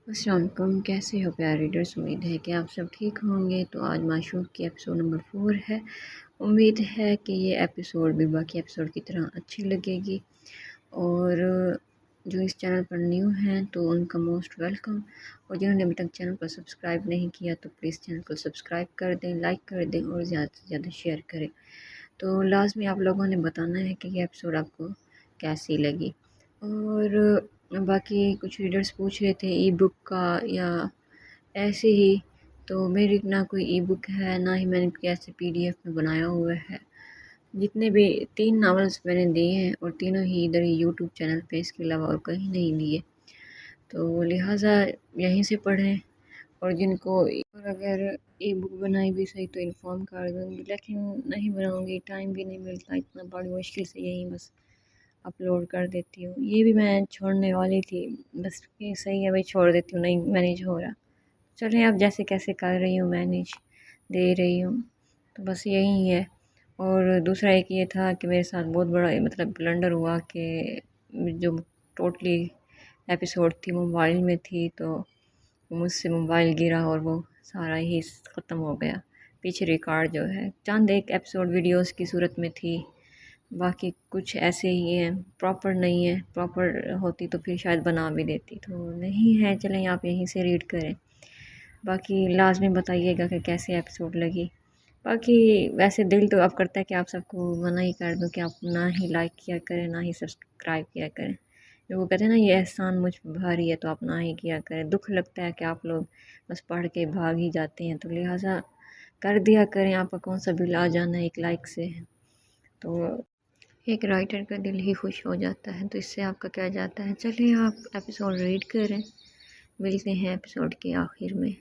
السلام علیکم، کیسے ہو پیارے ریڈرز؟ امید ہے کہ آپ سب ٹھیک ہوں گے۔ تو آج معشوق کی ایپیسوڈ نمبر 4 ہے۔ امید ہے کہ یہ ایپیسوڈ بھی باقی ایپیسوڈ کی طرح اچھی لگے گی، اور جو اس چینل پر نیو ہیں تو ان کا موسٹ ویلکم، اور جنہوں نے ابھی تک چینل کو سبسکرائب نہیں کیا تو پلیز چینل کو سبسکرائب کر دیں، لائک کر دیں اور زیادہ سے زیادہ شیئر کریں۔ تو لازمی آپ لوگوں نے بتانا ہے کہ یہ ایپیسوڈ آپ کو کیسی لگی۔ اور باقی کچھ ریڈرز پوچھ رہے تھے ای بک کا یا ایسے ہی، تو میری نہ کوئی ای بک ہے، نہ ہی میں نے کوئی ایسے پی ڈی ایف میں بنایا ہوا ہے۔ جتنے بھی 3 ناولز میں نے دیے ہیں اور تینوں ہی ادھر ہی یوٹیوب چینل پہ، اس کے علاوہ اور کہیں نہیں دیے، تو لہٰذا یہیں سے پڑھیں۔ اور جن کو اور اگر ای بک بنائی بھی صحیح تو انفارم کر دوں گی، لیکن نہیں بناؤں گی، ٹائم بھی نہیں ملتا، اتنا بڑی مشکل سے یہیں بس اپلوڈ کر دیتی ہوں۔ یہ بھی میں چھوڑنے والی تھی، بس یہ صحیح ہے بھائی، چھوڑ دیتی ہوں، نہیں مینیج ہو رہا۔ چلیں اب جیسے کیسے کر رہی ہوں، مینیج دے رہی ہوں، تو بس یہی ہے۔ اور دوسرا ایک یہ تھا کہ میرے ساتھ بہت بڑا مطلب بلنڈر ہوا کہ جو ٹوٹلی ایپیسوڈ تھی موبائل میں تھی، تو مجھ سے موبائل گرا اور وہ سارا ہی ختم ہو گیا۔ پیچھے ریکارڈ جو ہے چند ایک ایپیسوڈ ویڈیوز کی صورت میں تھی، باقی کچھ ایسے ہی ہیں، پراپر نہیں ہے۔ پراپر ہوتی تو پھر شاید بنا بھی دیتی، تو نہیں ہے۔ چلیں آپ یہیں سے ریڈ کریں، باقی لازمی بتائیے گا کہ کیسے ایپیسوڈ لگی۔ باقی ویسے دل تو اب کرتا ہے کہ آپ سب کو منع ہی کر دوں کہ آپ نہ ہی لائک کیا کریں، نہ ہی سبسکرائب کیا کریں۔ جو وہ کہتے ہیں نا یہ احسان مجھ پہ بھاری ہے، تو آپ نہ ہی کیا کریں۔ دکھ لگتا ہے کہ آپ لوگ بس پڑھ کے بھاگ ہی جاتے ہیں، تو لہٰذا کر دیا کریں، آپ کا کون سا بل آ جانا ہے ایک لائک سے۔ تو ایک رائٹر کا دل ہی خوش ہو جاتا ہے، تو اس سے آپ کا کیا جاتا ہے۔ چلیے آپ ایپیسوڈ ریڈ کریں، ملتے ہیں ایپیسوڈ کے آخر میں۔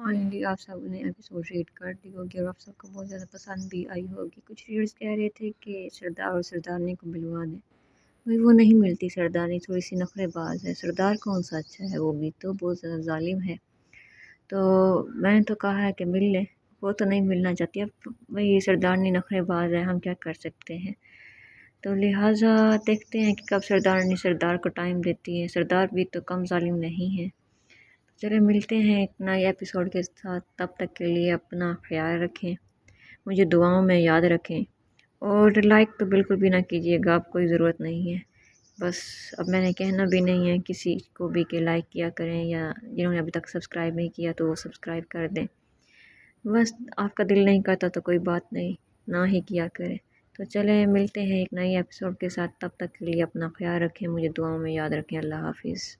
فائنلی آپ سب نے ایپیسوڈ ریڈ کر لی ہوگی اور آپ سب کو بہت زیادہ پسند بھی آئی ہوگی۔ کچھ ریڈرز کہہ رہے تھے کہ سردار اور سردارنی کو ملوا دیں، بھائی وہ نہیں ملتی، سردارنی تھوڑی سی نخرے باز ہے، سردار کون سا اچھا ہے، وہ بھی تو بہت زیادہ ظالم ہے۔ تو میں نے تو کہا ہے کہ مل لیں، وہ تو نہیں ملنا چاہتی، اب بھائی سردارنی نخرے باز ہے، ہم کیا کر سکتے ہیں۔ تو لہٰذا دیکھتے ہیں کہ کب سردارنی سردار کو ٹائم دیتی ہے، سردار بھی تو کم ظالم نہیں ہے۔ چلے ملتے ہیں ایک نئے ایپیسوڈ کے ساتھ، تب تک کے لیے اپنا خیال رکھیں، مجھے دعاؤں میں یاد رکھیں، اور لائک تو بالکل بھی نہ کیجیے گا، آپ کوئی ضرورت نہیں ہے۔ بس اب میں نے کہنا بھی نہیں ہے کسی کو بھی کہ لائک کیا کریں، یا جنہوں نے ابھی تک سبسکرائب نہیں کیا تو وہ سبسکرائب کر دیں۔ بس آپ کا دل نہیں کرتا تو کوئی بات نہیں، نہ ہی کیا کریں۔ تو چلیں ملتے ہیں ایک نئی ایپیسوڈ کے ساتھ، تب تک کے لیے اپنا خیال رکھیں، مجھے دعاؤں میں یاد رکھیں۔ اللہ حافظ۔